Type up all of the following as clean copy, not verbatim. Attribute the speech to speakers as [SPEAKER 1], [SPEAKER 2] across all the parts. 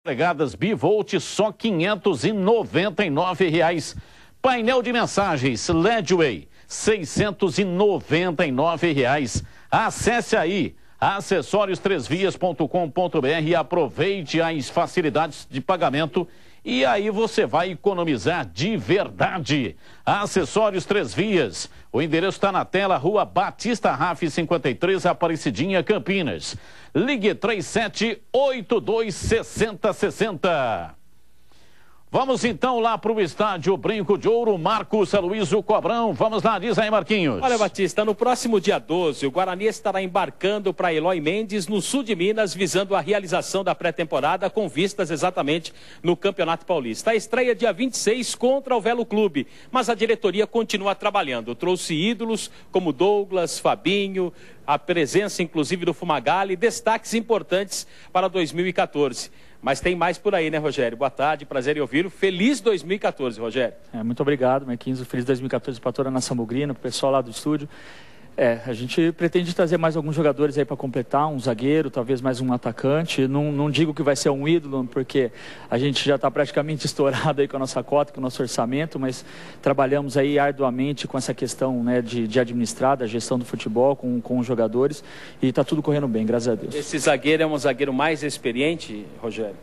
[SPEAKER 1] Carregadas Bivolt, só R$ 599. Painel de mensagens Ledway, R$ 699. Acesse aí acessorios3vias.com.br e aproveite as facilidades de pagamento e aí você vai economizar de verdade. Acessórios 3 Vias. O endereço está na tela, Rua Batista Raf 53, Aparecidinha, Campinas. Ligue 37826060. Vamos então lá para o estádio Brinco de Ouro, Marcos Aloysio Cobrão. Vamos lá, diz aí, Marquinhos.
[SPEAKER 2] Olha, Batista, no próximo dia 12, o Guarani estará embarcando para Eloy Mendes, no sul de Minas, visando a realização da pré-temporada com vistas exatamente no Campeonato Paulista. A estreia dia 26 contra o Velo Clube, mas a diretoria continua trabalhando. Trouxe ídolos como Douglas, Fabinho, a presença inclusive do Fumagalli, destaques importantes para 2014. Mas tem mais por aí, né, Rogério? Boa tarde, prazer em ouvi-lo. Feliz 2014, Rogério.
[SPEAKER 3] Muito obrigado, Marquinhos. Feliz 2014 para toda a nação bugrina, para o pessoal lá do estúdio. A gente pretende trazer mais alguns jogadores aí para completar, um zagueiro, talvez mais um atacante. Não digo que vai ser um ídolo, porque a gente já está praticamente estourado aí com a nossa cota, com o nosso orçamento, mas trabalhamos aí arduamente com essa questão, né, de administrar, da gestão do futebol com os jogadores, e está tudo correndo bem, graças a Deus.
[SPEAKER 2] Esse zagueiro é um zagueiro mais experiente, Rogério?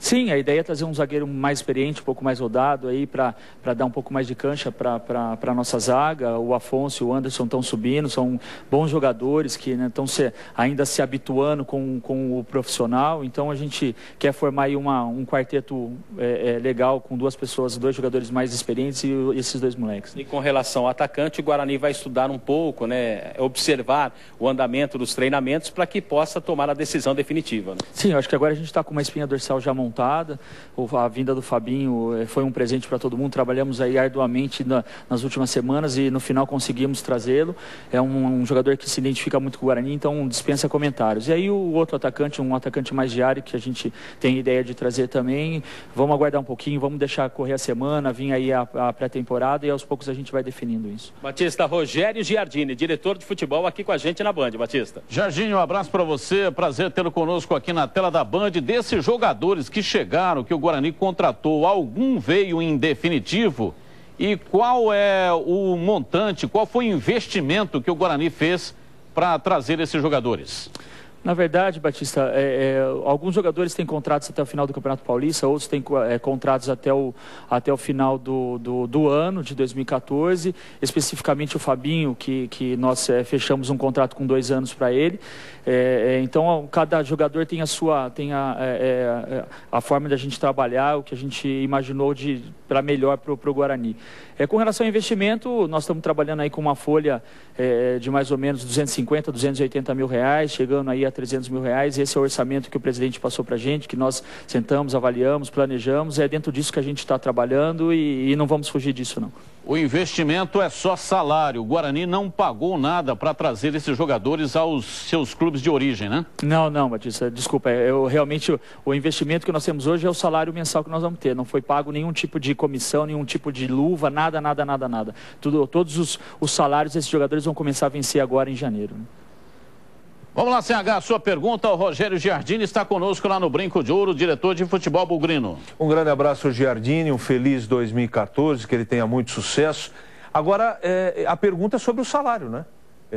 [SPEAKER 3] Sim, a ideia é trazer um zagueiro mais experiente, um pouco mais rodado aí para dar um pouco mais de cancha para a nossa zaga. O Afonso e o Anderson estão subindo, são bons jogadores que, né, estão ainda se habituando com o profissional. Então a gente quer formar aí um quarteto legal com duas pessoas, dois jogadores mais experientes e esses dois moleques.
[SPEAKER 2] E com relação ao atacante, o Guarani vai estudar um pouco, né, observar o andamento dos treinamentos para que possa tomar a decisão definitiva, né?
[SPEAKER 3] Sim, eu acho que agora a gente está com uma espinha dorsal já montada. A vinda do Fabinho foi um presente para todo mundo. Trabalhamos aí arduamente nas últimas semanas e no final conseguimos trazê-lo. É um jogador que se identifica muito com o Guarani, então dispensa comentários. E aí o outro atacante, um atacante mais diário, que a gente tem ideia de trazer também. Vamos aguardar um pouquinho, vamos deixar correr a semana, vir aí a pré-temporada e aos poucos a gente vai definindo isso.
[SPEAKER 2] Batista, Rogério Giardini, diretor de futebol aqui com a gente na Band. Batista.
[SPEAKER 1] Jardim, um abraço para você, prazer tê-lo conosco aqui na tela da Band. Desses jogadores que chegaram, que o Guarani contratou, algum veio em definitivo? E qual é o montante, qual foi o investimento que o Guarani fez para trazer esses jogadores?
[SPEAKER 3] Na verdade, Batista, alguns jogadores têm contratos até o final do Campeonato Paulista, outros têm contratos até o final do ano de 2014, especificamente o Fabinho, que nós fechamos um contrato com 2 anos para ele. Então, cada jogador tem a forma de a gente trabalhar, o que a gente imaginou para melhor para o Guarani. Com relação ao investimento, nós estamos trabalhando aí com uma folha de mais ou menos 250, 280 mil reais, chegando aí a 300 mil reais. Esse é o orçamento que o presidente passou para a gente, que nós sentamos, avaliamos, planejamos. É dentro disso que a gente está trabalhando e não vamos fugir disso, não.
[SPEAKER 1] O investimento é só salário. O Guarani não pagou nada para trazer esses jogadores aos seus clubes de origem, né? Não,
[SPEAKER 3] Batista, desculpa. Realmente o investimento que nós temos hoje é o salário mensal que nós vamos ter. Não foi pago nenhum tipo de comissão, nenhum tipo de luva, nada. Todos os salários desses jogadores vão começar a vencer agora em janeiro, né?
[SPEAKER 1] Vamos lá, CH, sua pergunta. O Rogério Giardini está conosco lá no Brinco de Ouro, diretor de futebol bugrino.
[SPEAKER 4] Um grande abraço, Giardini, um feliz 2014, que ele tenha muito sucesso. Agora, a pergunta é sobre o salário, né?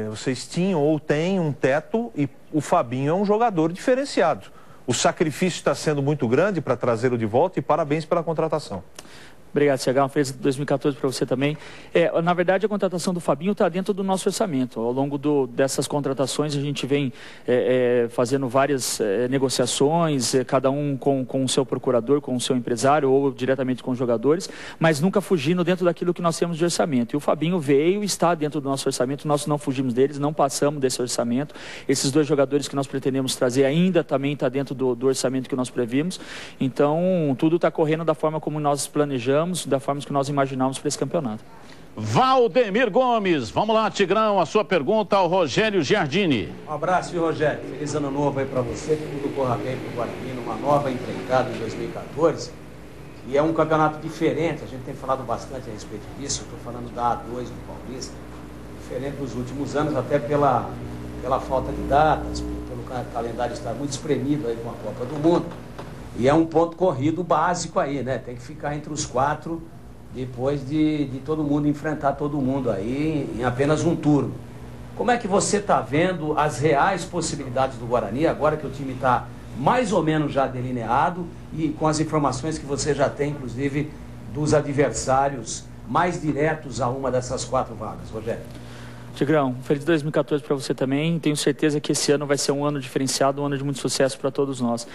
[SPEAKER 4] Vocês tinham ou têm um teto e o Fabinho é um jogador diferenciado. O sacrifício está sendo muito grande para trazê-lo de volta e parabéns pela contratação.
[SPEAKER 3] Obrigado, CH. Um feliz 2014 para você também. Na verdade, a contratação do Fabinho está dentro do nosso orçamento. Ao longo dessas contratações, a gente vem fazendo várias negociações, cada um com o seu procurador, com o seu empresário ou diretamente com os jogadores, mas nunca fugindo dentro daquilo que nós temos de orçamento. E o Fabinho veio e está dentro do nosso orçamento, nós não fugimos deles, não passamos desse orçamento. Esses 2 jogadores que nós pretendemos trazer ainda também está dentro do orçamento que nós previmos. Então, tudo está correndo da forma como nós planejamos, da forma que nós imaginávamos para esse campeonato.
[SPEAKER 1] Valdemir Gomes, vamos lá, Tigrão, a sua pergunta ao Rogério Giardini.
[SPEAKER 5] Um abraço, viu, Rogério? Feliz ano novo aí para você, que tudo corra bem para o Guarani, numa nova empreitada em 2014. E é um campeonato diferente, a gente tem falado bastante a respeito disso, estou falando da A2 do Paulista, diferente dos últimos anos, até pela falta de datas, pelo calendário estar muito espremido aí com a Copa do Mundo. E é um ponto corrido básico aí, né? Tem que ficar entre os 4 depois de todo mundo enfrentar todo mundo aí em apenas um turno. Como é que você está vendo as reais possibilidades do Guarani, agora que o time está mais ou menos já delineado e com as informações que você já tem, inclusive, dos adversários mais diretos a uma dessas 4 vagas, Rogério?
[SPEAKER 3] Tigrão, feliz 2014 para você também. Tenho certeza que esse ano vai ser um ano diferenciado, um ano de muito sucesso para todos nós.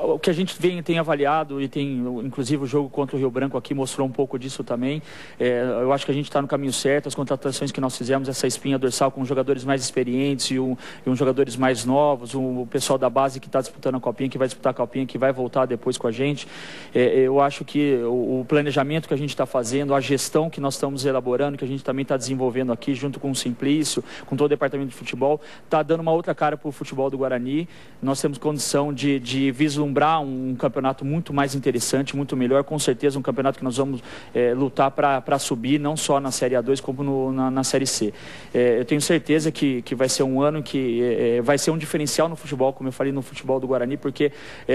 [SPEAKER 3] O que a gente tem avaliado, e tem, inclusive o jogo contra o Rio Branco aqui mostrou um pouco disso também. Eu acho que a gente está no caminho certo. As contratações que nós fizemos, essa espinha dorsal com jogadores mais experientes e uns jogadores mais novos, o pessoal da base que está disputando a Copinha, que vai disputar a Copinha, que vai voltar depois com a gente. Eu acho que o planejamento que a gente está fazendo, a gestão que nós estamos elaborando, que a gente também está desenvolvendo aqui, junto com o Simplício, com todo o departamento de futebol, está dando uma outra cara para o futebol do Guarani. Nós temos condição de vislumbrar um campeonato muito mais interessante, muito melhor, com certeza um campeonato que nós vamos lutar para subir, não só na Série A2 como na Série C. Eu tenho certeza que vai ser um ano que vai ser um diferencial no futebol, como eu falei, no futebol do Guarani, porque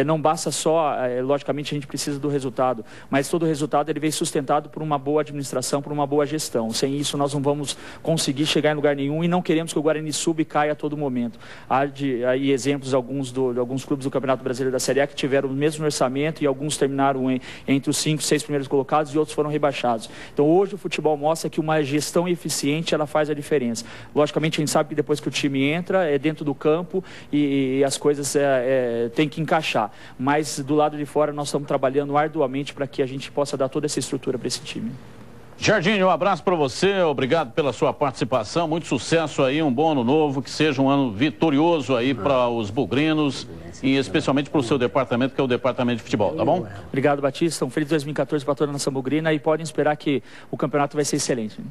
[SPEAKER 3] não basta só, logicamente a gente precisa do resultado, mas todo o resultado ele vem sustentado por uma boa administração, por uma boa gestão. Sem isso nós não vamos conseguir chegar em lugar nenhum e não queremos que o Guarani suba e caia a todo momento. Há aí exemplos de alguns clubes do Campeonato Brasileiro da Série A que tiveram o mesmo orçamento e alguns terminaram entre os 5, 6 primeiros colocados e outros foram rebaixados. Então hoje o futebol mostra que uma gestão eficiente ela faz a diferença. Logicamente a gente sabe que depois que o time entra é dentro do campo e as coisas têm que encaixar. Mas do lado de fora nós estamos trabalhando arduamente para que a gente possa dar toda essa estrutura para esse time.
[SPEAKER 1] Jardinho, um abraço para você, obrigado pela sua participação, muito sucesso aí, um bom ano novo, que seja um ano vitorioso aí para os bugrinos e especialmente para o seu departamento, que é o departamento de futebol, tá bom?
[SPEAKER 3] Obrigado, Batista, um feliz 2014 para toda a nação bugrina e podem esperar que o campeonato vai ser excelente.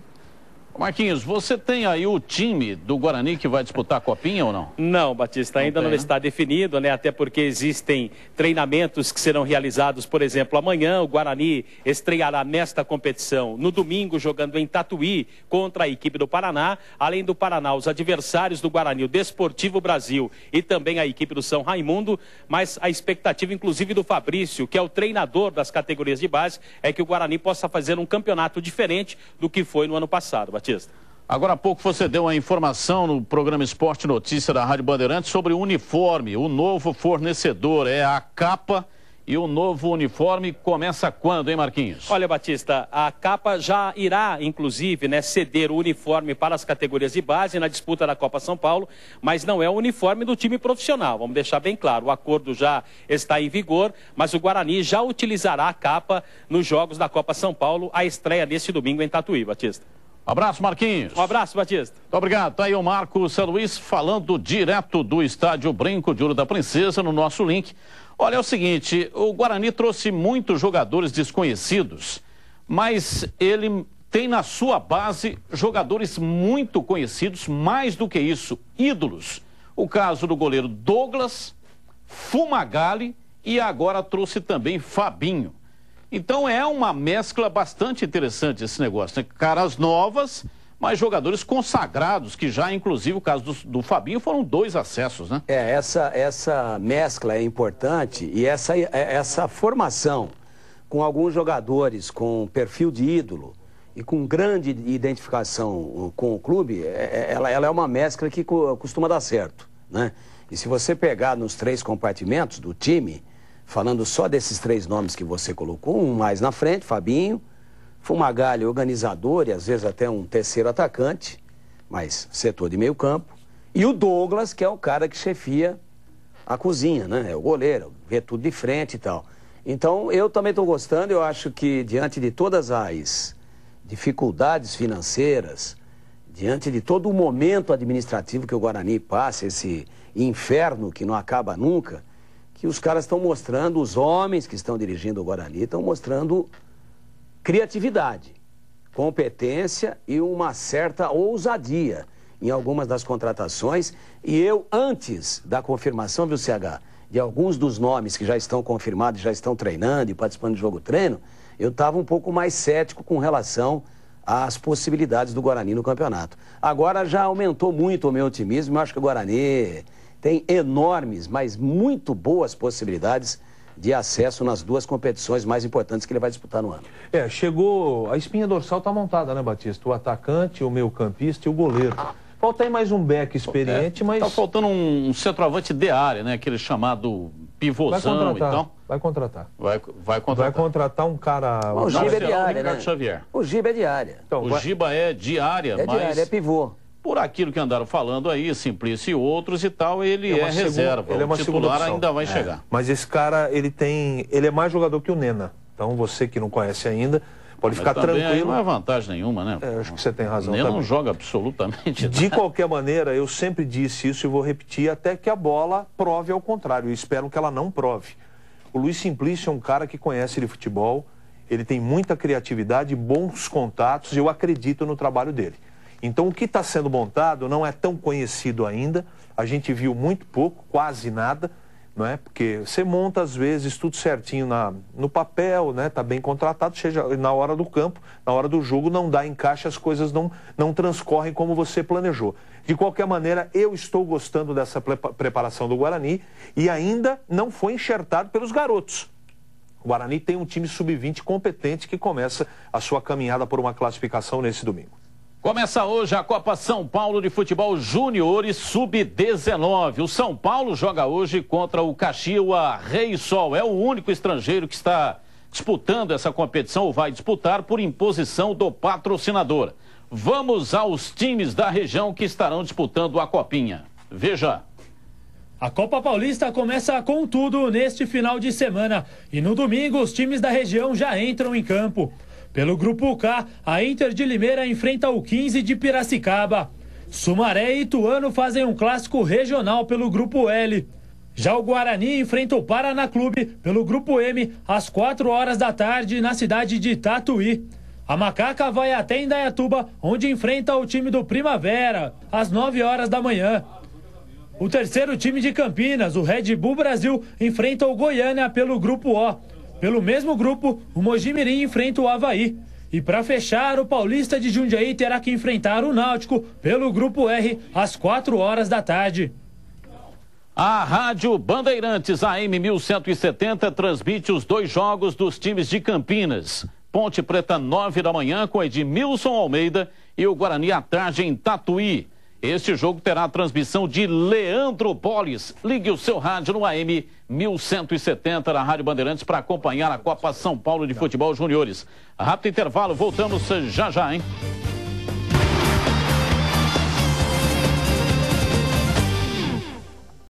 [SPEAKER 1] Marquinhos, você tem aí o time do Guarani que vai disputar a Copinha ou não?
[SPEAKER 2] Não, Batista, ainda não está definido, né? Até porque existem treinamentos que serão realizados, por exemplo, amanhã o Guarani estreará nesta competição, no domingo jogando em Tatuí contra a equipe do Paraná. Além do Paraná, os adversários do Guarani, o Desportivo Brasil e também a equipe do São Raimundo, mas a expectativa inclusive do Fabrício, que é o treinador das categorias de base, é que o Guarani possa fazer um campeonato diferente do que foi no ano passado, Batista.
[SPEAKER 1] Agora há pouco você deu uma informação no programa Esporte Notícia da Rádio Bandeirantes sobre o uniforme, o novo fornecedor, é a Capa, e o novo uniforme começa quando, hein, Marquinhos?
[SPEAKER 2] Olha, Batista, a Capa já irá, inclusive, né, ceder o uniforme para as categorias de base na disputa da Copa São Paulo, mas não é o uniforme do time profissional, vamos deixar bem claro, o acordo já está em vigor, mas o Guarani já utilizará a Capa nos jogos da Copa São Paulo, a estreia neste domingo em Tatuí, Batista.
[SPEAKER 1] Abraço, Marquinhos.
[SPEAKER 2] Um abraço, Batista.
[SPEAKER 1] Muito obrigado. Tá aí o Marco São Luís falando direto do estádio Brinco de Ouro da Princesa no nosso link. Olha, é o seguinte, o Guarani trouxe muitos jogadores desconhecidos, mas ele tem na sua base jogadores muito conhecidos, mais do que isso, ídolos. O caso do goleiro Douglas, Fumagalli e agora trouxe também Fabinho. Então é uma mescla bastante interessante esse negócio, né? Caras novas, mas jogadores consagrados, que já, inclusive, o caso do Fabinho, foram 2 acessos, né?
[SPEAKER 5] Essa mescla é importante e essa formação com alguns jogadores com perfil de ídolo e com grande identificação com o clube, ela é uma mescla que costuma dar certo, né? E se você pegar nos 3 compartimentos do time, falando só desses 3 nomes que você colocou, um mais na frente, Fabinho, Fumagalli, organizador e às vezes até um terceiro atacante, mas setor de meio campo, e o Douglas, que é o cara que chefia a cozinha, né? É o goleiro, vê tudo de frente e tal. Então eu também estou gostando, eu acho que diante de todas as dificuldades financeiras, diante de todo o momento administrativo que o Guarani passa, esse inferno que não acaba nunca, que os caras estão mostrando, os homens que estão dirigindo o Guarani estão mostrando criatividade, competência e uma certa ousadia em algumas das contratações. E eu, antes da confirmação, viu, CH, de alguns dos nomes que já estão confirmados, já estão treinando e participando de jogo-treino, eu estava um pouco mais cético com relação às possibilidades do Guarani no campeonato. Agora já aumentou muito o meu otimismo, eu acho que o Guarani tem enormes, mas muito boas possibilidades de acesso nas duas competições mais importantes que ele vai disputar no ano.
[SPEAKER 4] Chegou... A espinha dorsal está montada, né, Batista? O atacante, o meio-campista e o goleiro. Falta aí mais um back experiente, mas...
[SPEAKER 1] Tá faltando um centroavante de área, né? Aquele chamado pivôzão e tal.
[SPEAKER 4] Vai contratar.
[SPEAKER 1] Vai contratar.
[SPEAKER 4] Vai contratar um cara...
[SPEAKER 5] O Giba é de área, né?
[SPEAKER 1] Xavier.
[SPEAKER 5] O Giba é de área.
[SPEAKER 1] Então, o Giba é de área,
[SPEAKER 5] mas... É de área, é pivô.
[SPEAKER 1] Por aquilo que andaram falando aí, Simplício e outros e tal, ele é reserva.
[SPEAKER 4] Ele é uma
[SPEAKER 1] o titular ainda vai chegar.
[SPEAKER 4] Mas esse cara, ele é mais jogador que o Nena. Então, você que não conhece ainda, pode ficar tranquilo.
[SPEAKER 1] Aí não é vantagem nenhuma, né?
[SPEAKER 4] Acho que você tem razão.
[SPEAKER 1] O Nena não joga absolutamente nada.
[SPEAKER 4] De qualquer maneira, eu sempre disse isso e vou repetir até que a bola prove ao contrário. Eu espero que ela não prove. O Luiz Simplício é um cara que conhece de futebol, ele tem muita criatividade, bons contatos e eu acredito no trabalho dele. Então, o que está sendo montado não é tão conhecido ainda, a gente viu muito pouco, quase nada, não é? Porque você monta, às vezes, tudo certinho no papel, né? Está bem contratado, seja na hora do campo, na hora do jogo, não dá encaixe, as coisas não transcorrem como você planejou. De qualquer maneira, eu estou gostando dessa preparação do Guarani e ainda não foi enxertado pelos garotos. O Guarani tem um time sub-20 competente que começa a sua caminhada por uma classificação nesse domingo.
[SPEAKER 1] Começa hoje a Copa São Paulo de Futebol Júniores Sub-19. O São Paulo joga hoje contra o Caxias Rei Sol. É o único estrangeiro que está disputando essa competição ou vai disputar por imposição do patrocinador. Vamos aos times da região que estarão disputando a Copinha. Veja.
[SPEAKER 6] A Copa Paulista começa com tudo neste final de semana. E no domingo os times da região já entram em campo. Pelo Grupo K, a Inter de Limeira enfrenta o 15 de Piracicaba. Sumaré e Ituano fazem um clássico regional pelo Grupo L. Já o Guarani enfrenta o Paraná Clube pelo Grupo M às 4 horas da tarde na cidade de Tatuí. A Macaca vai até Indaiatuba, onde enfrenta o time do Primavera às 9 horas da manhã. O terceiro time de Campinas, o Red Bull Brasil, enfrenta o Goiânia pelo Grupo O. Pelo mesmo grupo, o Mojimirim enfrenta o Avaí. E para fechar, o Paulista de Jundiaí terá que enfrentar o Náutico pelo Grupo R às 4 horas da tarde.
[SPEAKER 1] A Rádio Bandeirantes AM 1170 transmite os dois jogos dos times de Campinas. Ponte Preta, 9 da manhã, com Edmilson Almeida e o Guarani à tarde em Tatuí. Este jogo terá a transmissão de Leandro Polis. Ligue o seu rádio no AM 1170 da Rádio Bandeirantes para acompanhar a Copa São Paulo de Futebol Júniores. Rápido intervalo, voltamos já já, hein?